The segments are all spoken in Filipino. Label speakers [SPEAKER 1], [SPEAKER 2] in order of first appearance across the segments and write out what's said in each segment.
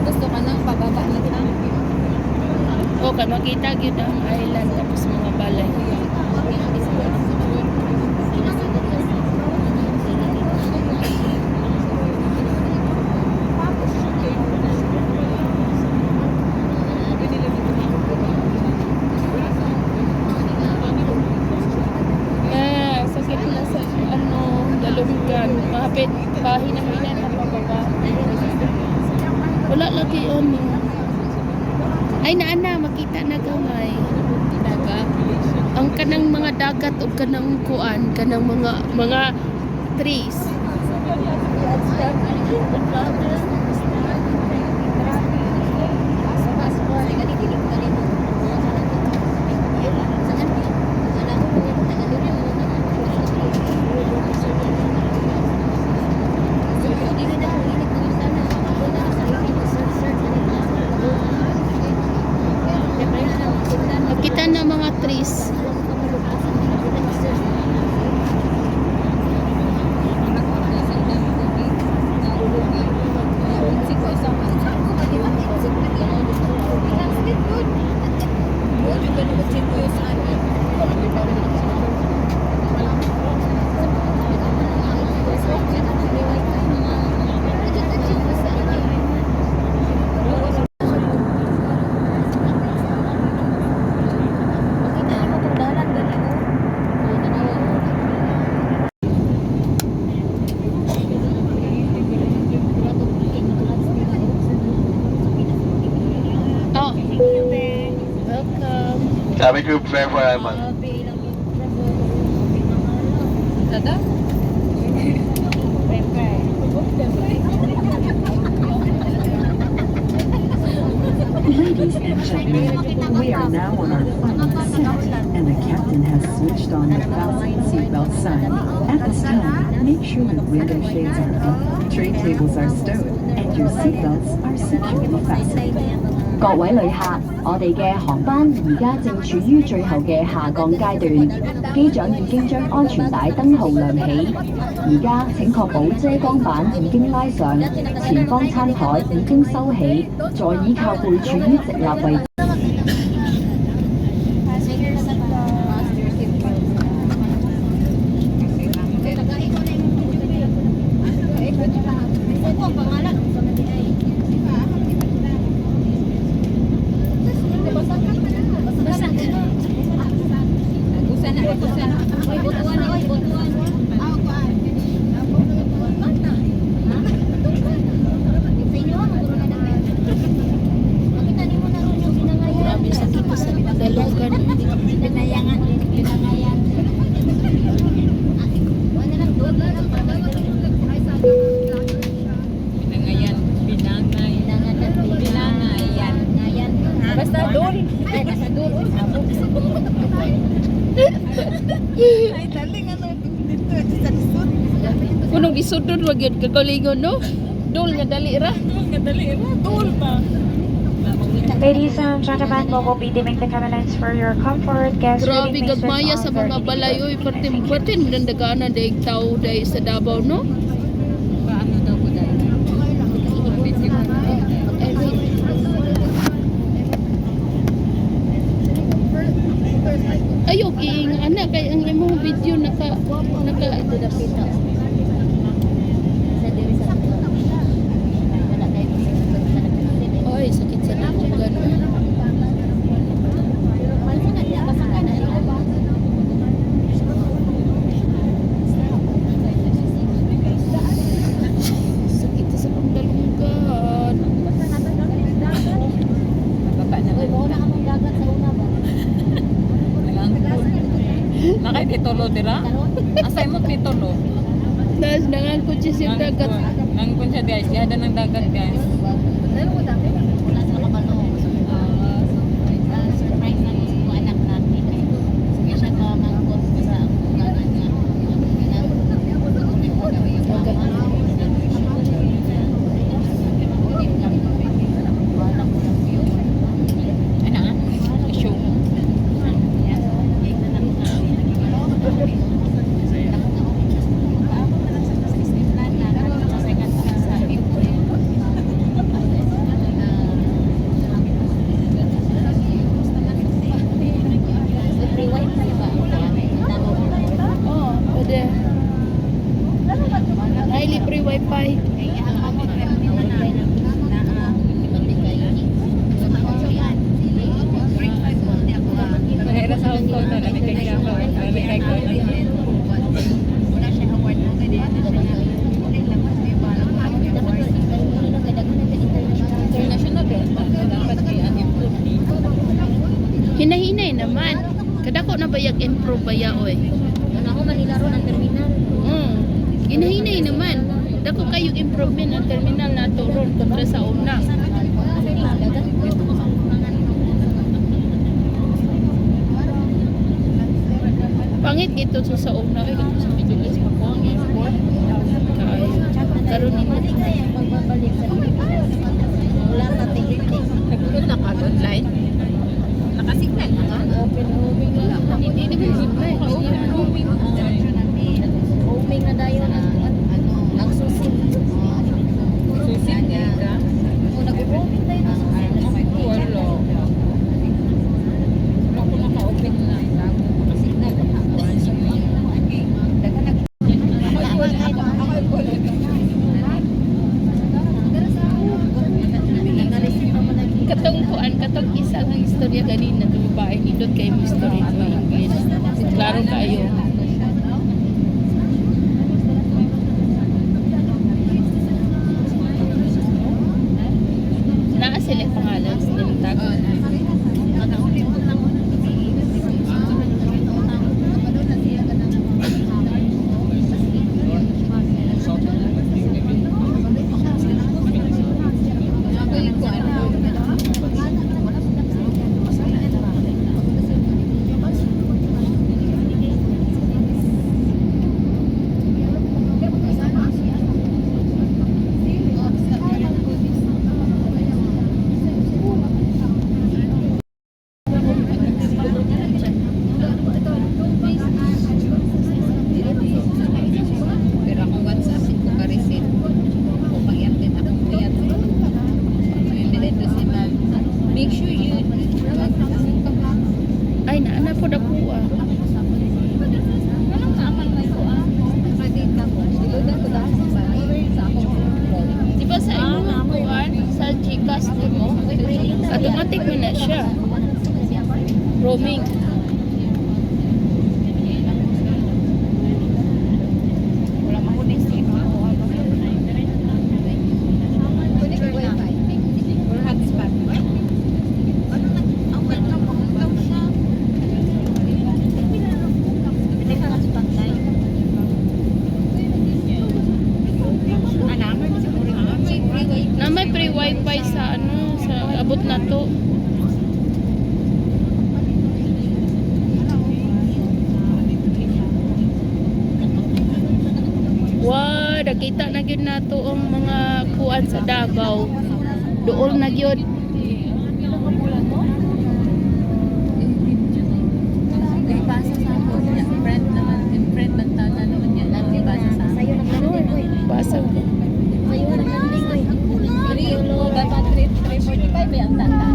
[SPEAKER 1] Gusto ka nang pababa nito.
[SPEAKER 2] O, kaya makita yun ang island tapos mga balay. Sakit na sa dalunggan. Mahapit, kahina-hina na pababa. Wala lagi ay naana, makita na gamay.
[SPEAKER 1] Dagat.
[SPEAKER 2] Ang kanang mga dagat o kanang kuan, kanang mga trees. Makita na mga trees.
[SPEAKER 3] Sabi ko yung flavor naman.
[SPEAKER 1] Tada?
[SPEAKER 4] Ladies and gentlemen, we are now on our final set, and the captain has switched on the fasten seatbelt sign. At this time, make sure the window shades are up, tray tables are stowed, and your seatbelts are securely fastened.
[SPEAKER 5] 各位旅客，我哋嘅航班而家正處於最後嘅下降階段，機長已經將安全帶燈號亮起。而家請確保遮光板已經拉上，前方餐台已經收起，座椅靠背處於直立位置。
[SPEAKER 2] Kunong isudod wag yun kagalingon no? Dul nga dali ra. Dul pa.
[SPEAKER 6] Ladies and gentlemen, we will be dimming the camera lens for your comfort. Guests
[SPEAKER 2] Grabe
[SPEAKER 6] reading may switch
[SPEAKER 2] gagmaya
[SPEAKER 6] on
[SPEAKER 2] sa
[SPEAKER 6] their
[SPEAKER 2] mga balay oy pertim-pertim nandaganan daig tao daig sa Davao no?
[SPEAKER 1] Paano daw ko dahil?
[SPEAKER 2] Ayok ing ana kay ang imong video naka Oy, sakit sa dalunggan. Sakit sa pagdalunggan.
[SPEAKER 1] Mababa na Nakay titulo dira? Asay mo titulo?
[SPEAKER 2] Nas nangangkot siya sa dagat.
[SPEAKER 1] Nangkon siya guys, yada ng dagat guys.
[SPEAKER 2] improve ba ya oy?
[SPEAKER 3] Ako Manila ron ang terminal.
[SPEAKER 2] Ginahinay naman. Dako kayo improvement ang terminal nato ron kontra sa una. Pangit gito sa una kay gito sa Middle East pakuang airport. Kayo. Karon ni mo
[SPEAKER 3] Magbabalik sa Pilipinas. Wala na tingin.
[SPEAKER 1] Nagpunod na ka online. Nakasignal na ka.
[SPEAKER 3] Open homing lang.
[SPEAKER 2] hindi naman zipline.
[SPEAKER 3] Homing na dayon ang susit.
[SPEAKER 1] Susit ka.
[SPEAKER 3] O nag-homing tayo na susit.
[SPEAKER 1] Wala. Ako naka-open na. Nakasignal na ka.
[SPEAKER 2] Katong isa ang istorya ganina ng babae nindot kay mo story mo English. Klaro kayo. Naa sila pangalan sa tago.
[SPEAKER 1] Pero ako WhatsApp ko ka receipt. Kung mag-update ako kaya dito si Ma'am. Make sure you
[SPEAKER 2] Ay naana po na po ah.
[SPEAKER 1] walang naaman na ito nakadate ako. Siludan ko dahil sa akong phone.
[SPEAKER 2] Di ba sa imong kuan sa Gcash mo? Automatic mo na siya. Roaming.
[SPEAKER 1] Wala mo na sim ako. Kunin ko wifi. Or hotspot. Ang welcome mo lang siya. Hindi ka hotspot tayo. Naman siguro may free wifi.
[SPEAKER 2] Na may free wifi sa sa abot na to. Wow, nakita na gyud nato ang mga kuan sa Davao. Duol na gyud.
[SPEAKER 1] Ibasa sa ako. Friend naman. Friend bantana naman yan. Ibasa sa ako.
[SPEAKER 3] Sa'yo na landing ko eh.
[SPEAKER 2] Basa ko.
[SPEAKER 3] Sa'yo na landing ko eh.
[SPEAKER 1] 345 ba ang tata?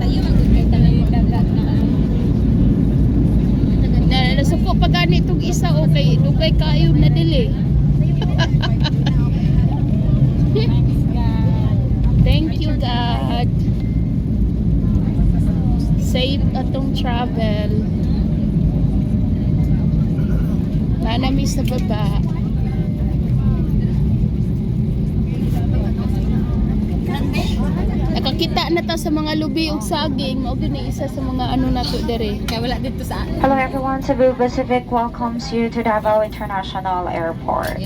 [SPEAKER 1] Sa'yo mag-update talaga yung dagat na ano.
[SPEAKER 2] Nasuko pa gani itong isa okay. Dugay kayo na dili. Thank you God. Safe atong travel. Nanamiss sa baba. Nakakita na ta sa mga lubi ug saging, mao gyud ni isa sa mga ano nato dere.
[SPEAKER 1] Kaya wala dito sa
[SPEAKER 6] Hello everyone, Cebu Pacific welcomes you to Davao International Airport.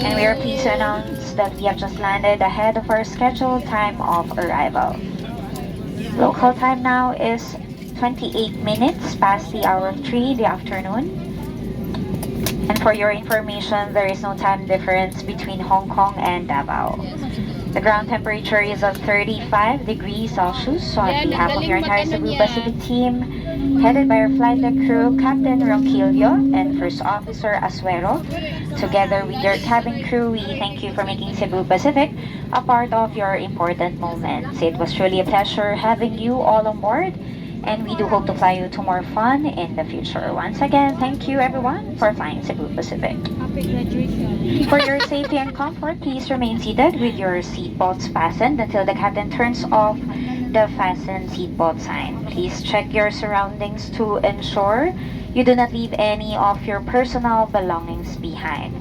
[SPEAKER 6] And we are pleased to announce that we have just landed ahead of our scheduled time of arrival. Local time now is 28 minutes past the hour of 3 in the afternoon. And for your information, there is no time difference between Hong Kong and Davao. The ground temperature is of 35 degrees Celsius. So on behalf of your entire Cebu Pacific team, headed by our flight deck crew, Captain Ronquillo and First Officer Asuero, together with your cabin crew, we thank you for making Cebu Pacific a part of your important moments. It was truly a pleasure having you all on board, and we do hope to fly you to more fun in the future. Once again, thank you everyone for flying Cebu Pacific. For your safety and comfort, please remain seated with your seatbelts fastened until the captain turns off the fasten seatbelt sign. Please check your surroundings to ensure you do not leave any of your personal belongings behind.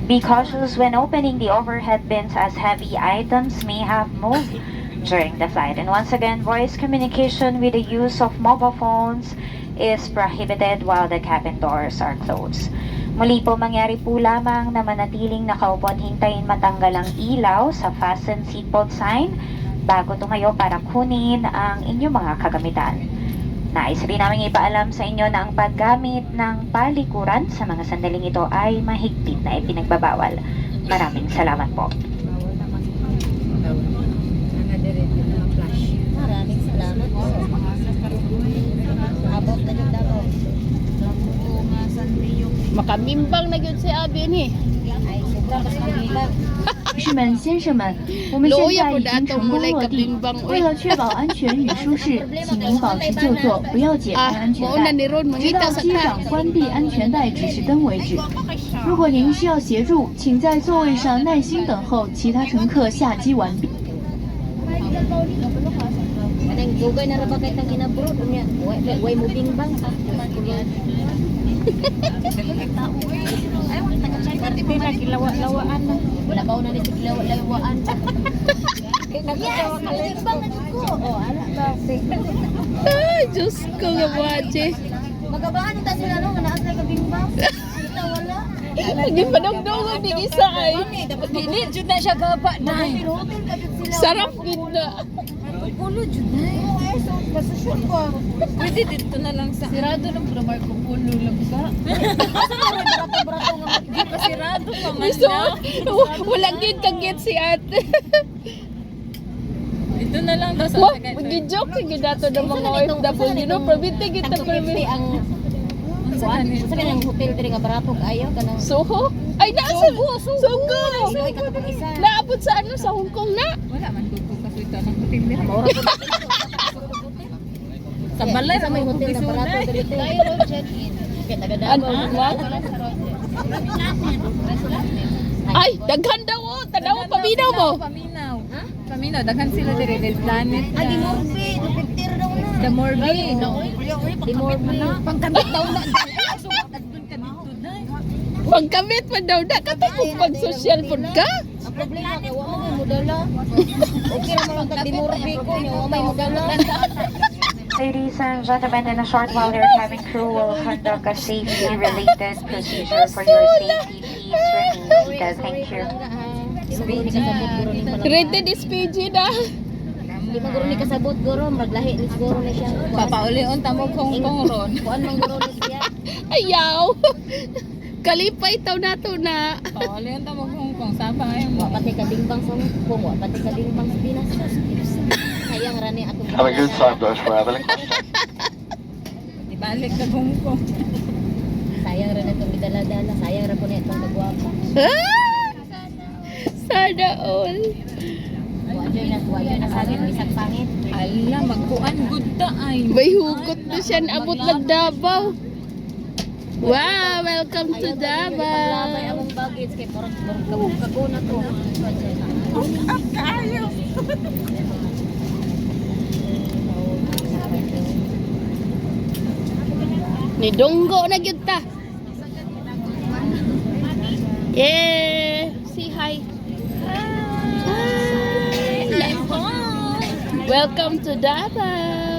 [SPEAKER 6] Be cautious when opening the overhead bins as heavy items may have moved during the flight. And once again, voice communication with the use of mobile phones is prohibited while the cabin doors are closed. Muli po mangyari po lamang na manatiling nakaupo at hintayin matanggal ang ilaw sa fasten seatbelt sign bago tumayo para kunin ang inyong mga kagamitan. Nais rin namin ipaalam sa inyo na ang paggamit ng palikuran sa mga sandaling ito ay mahigpit na ipinagbabawal. Maraming salamat po.
[SPEAKER 3] Maraming salamat. Abot na yung daw.
[SPEAKER 2] Makamimbang na yun si Abi ni.
[SPEAKER 3] Ay, sobra mas mabilang.
[SPEAKER 5] 女士们、先生们，我们现在已经成功落地。为了确保安全与舒适，请您保持就坐，不要解开安全带，直到机长关闭安全带指示灯为止。如果您需要协助，请在座位上耐心等候其他乘客下机完毕。
[SPEAKER 3] Kanang dugay na rabagay tang inabro niya. Way mo bingbang. Lawa-lawaan na. Wala ba na nito lawa-lawaan. Yes, bingbang na ko. Oh, ala ba?
[SPEAKER 2] Ay, Diyos ko nga bache.
[SPEAKER 3] Magabaan ta sila no, naas na ka bingbang. Ito wala.
[SPEAKER 2] Hindi pa nagdungog ni isa ay.
[SPEAKER 3] Dapat dili jud na siya gaba na.
[SPEAKER 2] Sarap gina.
[SPEAKER 3] Pulo jud na. Ay, so masusur ko.
[SPEAKER 1] Pwede dito na lang sa... Sirado lang po naman kung pulo lang ka.
[SPEAKER 3] Barato-barato nga.
[SPEAKER 1] Di pa sirado pa man
[SPEAKER 2] So,
[SPEAKER 1] na.
[SPEAKER 2] walang gid kagit si ate.
[SPEAKER 1] Dito na lang daw sa
[SPEAKER 2] Mo,
[SPEAKER 1] tagay.
[SPEAKER 2] mag-joke yung dato ng mga OFW, no? Probinte kita permit.
[SPEAKER 3] ang sa kanyang hotel diri nga barato ayaw kanang
[SPEAKER 2] Soho? Ay, nasa Sugo!
[SPEAKER 3] Iloy ka kapag isa.
[SPEAKER 2] Naabot sa ano, sa Hong Kong na?
[SPEAKER 1] Wala man dito kasi ito ng hotel nila.
[SPEAKER 3] Maura ko
[SPEAKER 1] Sa balay
[SPEAKER 3] sa may hotel na barato diri tayo check-in. Kaya taga-Davao.
[SPEAKER 2] Ay, daghan daw oh. Tanaw, paminaw mo.
[SPEAKER 1] Paminaw. Paminaw. Daghan sila dire. Del Planet.
[SPEAKER 3] Ay, di morbe. Dupiptir daw na.
[SPEAKER 1] The Morbi.
[SPEAKER 3] Di morbe.
[SPEAKER 1] Pangkamit daw na.
[SPEAKER 2] Pagkamit man daw na. Katapos pag social food ka.
[SPEAKER 3] Ang problema kay wa mo modala. Okay ra man kag di morbe ko nya wa may modala.
[SPEAKER 6] Ladies and gentlemen, in a short while, your cabin crew will conduct a safety-related procedure for your safety. Please remain seated. Thank you.
[SPEAKER 3] Guro ni kasabot guro ni pala.
[SPEAKER 2] Rated is PG na.
[SPEAKER 3] Di man guro ni kasabot guro maglahi ni guro na siya.
[SPEAKER 1] Papaulion tamo Hong Kong ron.
[SPEAKER 3] Kuan man guro ni siya.
[SPEAKER 2] Ayaw. Kalipay taw na to na.
[SPEAKER 1] Papaulion tamo Hong Kong. Sapa ngayon mo.
[SPEAKER 3] Wa pati kadingbang sa Hong wa pati kadingbang sa Pinas. Sayang ra ni ato.
[SPEAKER 7] Have a good time, Josh, for having a question.
[SPEAKER 1] Ibalik ka Hong Kong.
[SPEAKER 3] Sayang ra na itong dala-dala. Sayang ra po na itong kagwapa.
[SPEAKER 2] Sana all.
[SPEAKER 3] Wajoy na sabi ng isang pangit.
[SPEAKER 1] Ala, magkuan good ta ay.
[SPEAKER 2] May hugot na siya abot ng Davao. Wow, welcome to
[SPEAKER 3] Labay
[SPEAKER 2] Davao.
[SPEAKER 3] among baggage kay parang kago na to.
[SPEAKER 2] Ni Donggo na gyud ta. Yeah, say hi. Hi. Welcome to Davao.